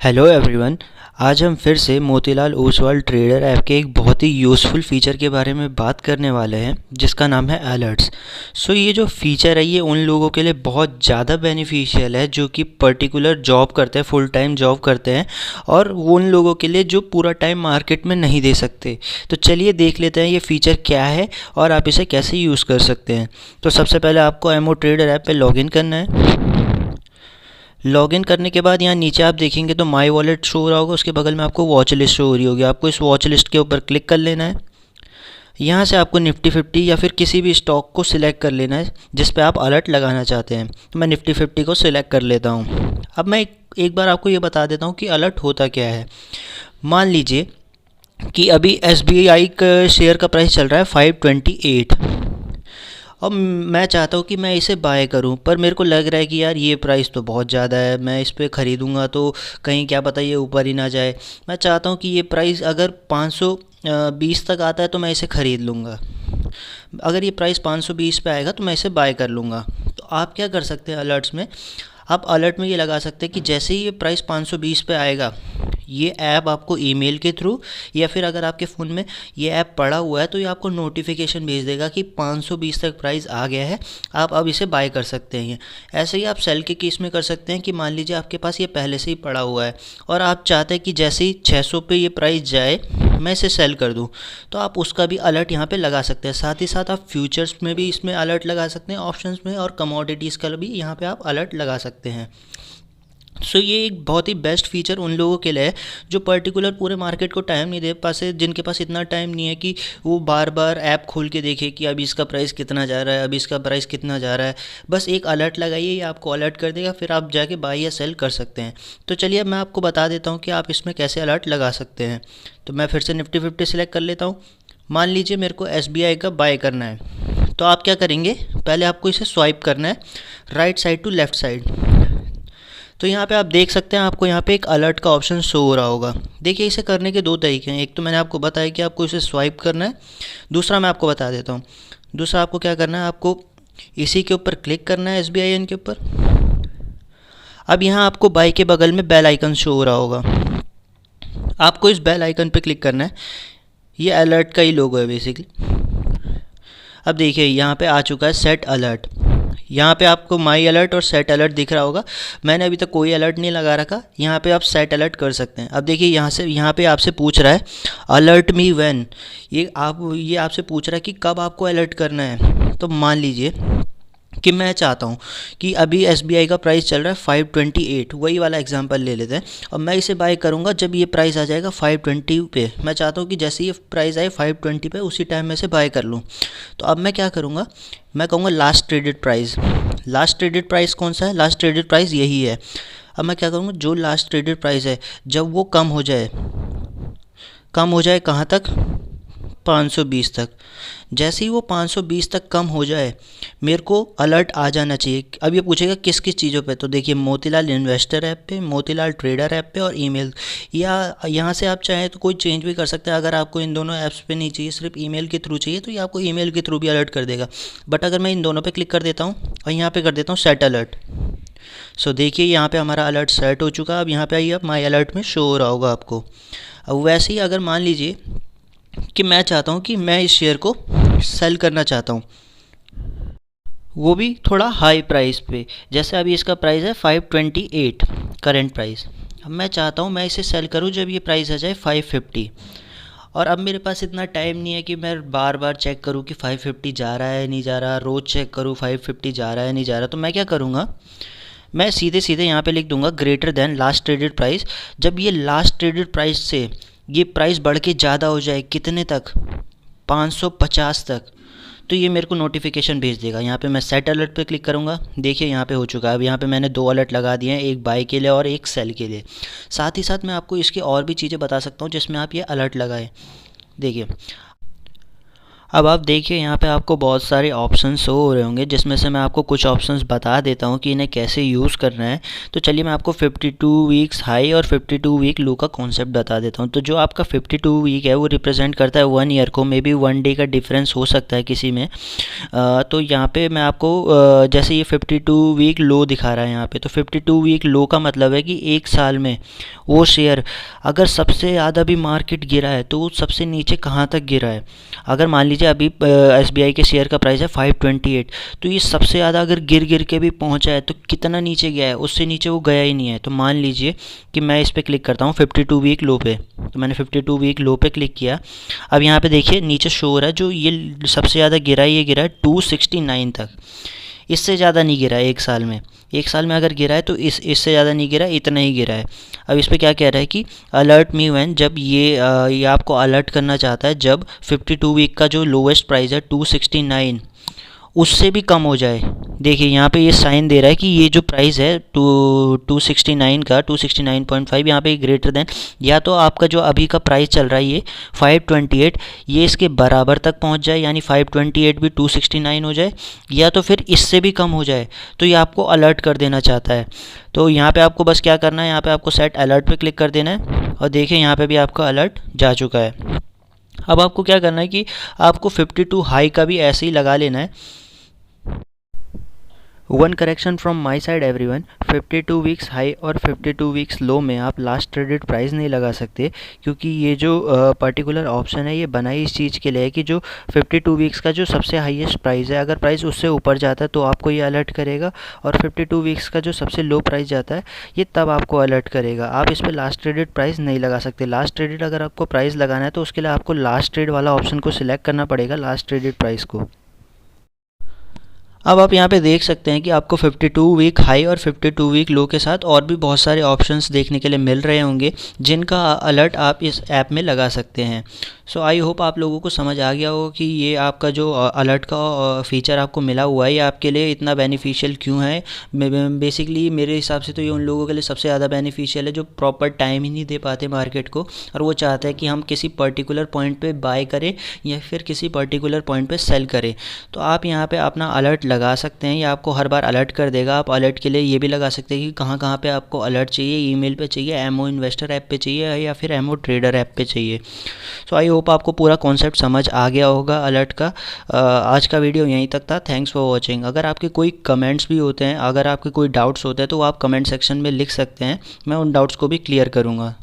Hello everyone. आज हम फिर से मोतीलाल ओसवाल ट्रेडर ऐप के एक बहुत ही यूज़फुल फ़ीचर के बारे में बात करने वाले हैं जिसका नाम है अलर्ट्स। ये जो फ़ीचर है ये उन लोगों के लिए बहुत ज़्यादा बेनिफिशियल है जो कि पर्टिकुलर जॉब करते हैं, फुल टाइम जॉब करते हैं, और वो उन लोगों के लिए जो पूरा टाइम मार्केट में नहीं दे सकते। तो चलिए देख लेते हैं ये फ़ीचर क्या है और आप इसे कैसे यूज़ कर सकते हैं। तो सबसे पहले आपको एमओ ट्रेडर ऐप पर लॉगिन करना है। लॉगिन करने के बाद यहाँ नीचे आप देखेंगे तो माई वॉलेट शो हो रहा होगा, उसके बगल में आपको वॉच लिस्ट शो हो रही होगी। आपको इस वॉच लिस्ट के ऊपर क्लिक कर लेना है। यहाँ से आपको निफ्टी 50 या फिर किसी भी स्टॉक को सिलेक्ट कर लेना है जिस पे आप अलर्ट लगाना चाहते हैं। तो मैं निफ्टी 50 को सिलेक्ट कर लेता हूँ। अब मैं एक बार आपको ये बता देता हूँ कि अलर्ट होता क्या है। मान लीजिए कि अभी SBI का शेयर का प्राइस चल रहा है 528। अब मैं चाहता हूँ कि मैं इसे बाय करूँ, पर मेरे को लग रहा है कि यार ये प्राइस तो बहुत ज़्यादा है, मैं इस पे ख़रीदूँगा तो कहीं क्या पता ये ऊपर ही ना जाए। मैं चाहता हूँ कि ये प्राइस अगर 520 तक आता है तो मैं इसे ख़रीद लूँगा। अगर ये प्राइस 520 पे आएगा तो मैं इसे बाय कर लूँगा। तो आप क्या कर सकते हैं अलर्ट्स में, आप अलर्ट में ये लगा सकते हैं कि जैसे ही ये प्राइस 520 पे आएगा, ये ऐप आपको ईमेल के थ्रू या फिर अगर आपके फ़ोन में ये ऐप पड़ा हुआ है तो ये आपको नोटिफिकेशन भेज देगा कि 520 तक प्राइस आ गया है, आप अब इसे बाय कर सकते हैं। ऐसे ही आप सेल के केस में कर सकते हैं कि मान लीजिए आपके पास ये पहले से ही पड़ा हुआ है और आप चाहते हैं कि जैसे ही 600 पे ये प्राइस जाए मैं इसे सेल कर दूं, तो आप उसका भी अलर्ट यहाँ पे लगा सकते हैं। साथ ही साथ आप फ्यूचर्स में भी इसमें अलर्ट लगा सकते हैं, ऑप्शंस में, और कमोडिटीज़ का भी यहाँ पे आप अलर्ट लगा सकते हैं। ये एक बहुत ही बेस्ट फीचर उन लोगों के लिए है जो पर्टिकुलर पूरे मार्केट को टाइम नहीं दे पाते, जिनके पास इतना टाइम नहीं है कि वो बार बार ऐप खोल के देखे कि अभी इसका प्राइस कितना जा रहा है, अभी इसका प्राइस कितना जा रहा है। बस एक अलर्ट लगाइए, ये आपको अलर्ट कर देगा, फिर आप जाके बाई या सेल कर सकते हैं। तो चलिए अब मैं आपको बता देता हूँ कि आप इसमें कैसे अलर्ट लगा सकते हैं। तो मैं फिर से निफ्टी 50 सेलेक्ट कर लेता हूँ। मान लीजिए मेरे को SBI का बाय करना है, तो आप क्या करेंगे, पहले आपको इसे स्वाइप करना है right side to left side. तो यहाँ पे आप देख सकते हैं आपको यहाँ पे एक अलर्ट का ऑप्शन शो हो रहा होगा। देखिए इसे करने के दो तरीके हैं, एक तो मैंने आपको बताया कि आपको इसे स्वाइप करना है, दूसरा मैं आपको बता देता हूँ। दूसरा आपको क्या करना है, आपको इसी के ऊपर क्लिक करना है SBI के ऊपर। अब यहाँ आपको बाई के बगल में बेल आइकन शो हो रहा होगा, आपको इस बेल आइकन पर क्लिक करना है। ये अलर्ट का ही लोगो है बेसिकली। अब देखिए यहाँ पे आ चुका है सेट अलर्ट। यहाँ पे आपको माई अलर्ट और सेट अलर्ट दिख रहा होगा। मैंने अभी तक कोई अलर्ट नहीं लगा रखा, यहाँ पे आप सेट अलर्ट कर सकते हैं। अब देखिए यहाँ पे आपसे पूछ रहा है अलर्ट मी व्हेन, ये आपसे पूछ रहा है कि कब आपको अलर्ट करना है। तो मान लीजिए कि मैं चाहता हूँ कि अभी SBI का प्राइस चल रहा है 528, वही वाला एग्जांपल ले लेते हैं, और मैं इसे बाय करूँगा जब ये प्राइस आ जाएगा 520 पे। मैं चाहता हूँ कि जैसे ये प्राइस आए 520 पे उसी टाइम में से बाय कर लूँ। तो अब मैं क्या करूँगा, मैं कहूँगा last traded price. Last traded price कौन सा है, लास्ट ट्रेडेड प्राइस यही है। अब मैं क्या करूँगा, जो लास्ट ट्रेडेड प्राइस है जब वो कम हो जाए, कहाँ तक, 520 तक। जैसे ही वो 520 तक कम हो जाए मेरे को अलर्ट आ जाना चाहिए। अब ये पूछेगा किस किस चीज़ों पे, तो देखिए मोतीलाल इन्वेस्टर ऐप पे, मोतीलाल ट्रेडर ऐप पे और ईमेल, या यहाँ से आप चाहें तो कोई चेंज भी कर सकते हैं। अगर आपको इन दोनों ऐप्स पे नहीं चाहिए, सिर्फ ईमेल के थ्रू चाहिए, तो ये आपको ईमेल के थ्रू भी अलर्ट कर देगा। बट अगर मैं इन दोनों पर क्लिक कर देता हूँ और यहाँ पर कर देता हूँ सेट अलर्ट, देखिए यहाँ पर हमारा अलर्ट सेट हो चुका है। अब यहाँ पर आइए, अब माई अलर्ट में शो हो रहा होगा आपको। अब वैसे ही अगर मान लीजिए कि मैं चाहता हूँ कि मैं इस शेयर को सेल करना चाहता हूँ, वो भी थोड़ा हाई प्राइस पे, जैसे अभी इसका प्राइस है 528 करंट प्राइस। अब मैं चाहता हूँ मैं इसे सेल करूँ जब ये प्राइस आ जाए 550, और अब मेरे पास इतना टाइम नहीं है कि मैं बार बार चेक करूँ कि 550 जा रहा है नहीं जा रहा, रोज़ चेक करूँ 550 जा रहा है नहीं जा रहा। तो मैं क्या करूँगा, मैं सीधे सीधे यहाँ पे लिख दूंगा greater than last traded price. जब ये लास्ट ट्रेडेड प्राइस से ये प्राइस बढ़ के ज़्यादा हो जाए, कितने तक, 550 तक, तो ये मेरे को नोटिफिकेशन भेज देगा। यहाँ पे मैं सेट अलर्ट पे क्लिक करूँगा, देखिए यहाँ पे हो चुका है। अब यहाँ पे मैंने 2 अलर्ट लगा दिए हैं, एक बाय के लिए और एक सेल के लिए। साथ ही साथ मैं आपको इसकी और भी चीज़ें बता सकता हूँ जिसमें आप ये अलर्ट लगाएं। देखिए अब आप देखिए यहाँ पे आपको बहुत सारे ऑप्शंस शो हो रहे होंगे, जिसमें से मैं आपको कुछ ऑप्शंस बता देता हूँ कि इन्हें कैसे यूज़ करना है। तो चलिए मैं आपको 52 वीक्स हाई और 52 वीक लो का कॉन्सेप्ट बता देता हूँ। तो जो आपका 52 वीक है वो रिप्रेजेंट करता है 1 ईयर को, मे बी 1 डे का डिफरेंस हो सकता है किसी में। तो यहाँ पे मैं आपको जैसे ये 52 वीक लो दिखा रहा है यहाँ पे, तो 52 वीक लो का मतलब है कि एक साल में वो शेयर अगर सबसे ज़्यादा भी मार्केट गिरा है तो वो सबसे नीचे कहाँ तक गिरा है। अगर मान लीजिए अभी SBI के शेयर का प्राइस है 528, तो ये सबसे ज़्यादा अगर गिर गिर के भी पहुँचा है तो कितना नीचे गया है, उससे नीचे वो गया ही नहीं है। तो मान लीजिए कि मैं इस पर क्लिक करता हूँ 52 वीक लो पे, तो मैंने 52 वीक लो पे क्लिक किया। अब यहाँ पे देखिए नीचे शो हो रहा है जो ये सबसे ज़्यादा गिरा है, ये गिरा है 269 तक। इससे ज़्यादा नहीं गिरा है एक साल में। एक साल में अगर गिरा है तो इससे ज़्यादा नहीं गिरा है, इतना ही गिरा है। अब इस पे क्या कह रहा है कि अलर्ट मी व्हेन, जब ये आपको अलर्ट करना चाहता है जब 52 वीक का जो लोवेस्ट प्राइस है 269 उससे भी कम हो जाए। देखिए यहाँ पे ये साइन दे रहा है कि ये जो प्राइस है 269 का 269.5 यहाँ पे ग्रेटर देन, या तो आपका जो अभी का प्राइस चल रहा है ये 528, ये इसके बराबर तक पहुँच जाए, यानी 528 भी 269 हो जाए, या तो फिर इससे भी कम हो जाए। तो ये आपको अलर्ट कर देना चाहता है। तो यहाँ पे आपको बस क्या करना है, यहाँ पे आपको सेट अलर्ट पे क्लिक कर देना है और देखिए यहाँ पे भी आपका अलर्ट जा चुका है। अब आपको क्या करना है कि आपको 52 हाई का भी ऐसे ही लगा लेना है। One correction from my side everyone, 52 weeks high और 52 वीक्स लो में आप लास्ट ट्रेडेड प्राइस नहीं लगा सकते, क्योंकि ये जो पर्टिकुलर ऑप्शन है ये बना ही इस चीज़ के लिए है कि जो 52 वीक्स का जो सबसे हाईएस्ट प्राइस है, अगर प्राइस उससे ऊपर जाता है तो आपको ये अलर्ट करेगा, और 52 वीक्स का जो सबसे लो प्राइस जाता है ये तब आपको अलर्ट करेगा। आप इस पर लास्ट ट्रेडेड प्राइस नहीं लगा सकते। लास्ट ट्रेडेड अगर आपको प्राइस लगाना है तो उसके लिए आपको लास्ट ट्रेड वाला ऑप्शन को सिलेक्ट करना पड़ेगा, लास्ट ट्रेडेड प्राइस को। अब आप यहाँ पे देख सकते हैं कि आपको 52 वीक हाई और 52 वीक लो के साथ और भी बहुत सारे ऑप्शंस देखने के लिए मिल रहे होंगे, जिनका अलर्ट आप इस ऐप में लगा सकते हैं। सो आई होप आप लोगों को समझ आ गया हो कि ये आपका जो अलर्ट का फ़ीचर आपको मिला हुआ है ये आपके लिए इतना बेनिफिशियल क्यों है। बेसिकली मेरे हिसाब से तो ये उन लोगों के लिए सबसे ज़्यादा बेनिफिशियल है जो प्रॉपर टाइम ही नहीं दे पाते मार्केट को, और वो चाहते हैं कि हम किसी पर्टिकुलर पॉइंट पे बाय करें या फिर किसी पर्टिकुलर पॉइंट पे सेल करें। तो आप यहाँ पे अपना अलर्ट लगा सकते हैं, ये आपको हर बार अलर्ट कर देगा। आप अलर्ट के लिए ये भी लगा सकते हैं कि कहाँ कहाँ पे आपको अलर्ट चाहिए, ईमेल पे चाहिए, एमओ इन्वेस्टर ऐप पे चाहिए, या फिर एमओ ट्रेडर ऐप पे चाहिए। सो आई होप आपको पूरा कॉन्सेप्ट समझ आ गया होगा अलर्ट का। आज का वीडियो यहीं तक था। Thanks for watching. अगर आपके कोई कमेंट्स भी होते हैं, अगर आपके कोई डाउट्स होते हैं तो आप कमेंट सेक्शन में लिख सकते हैं, मैं उन डाउट्स को भी क्लियर करूँगा।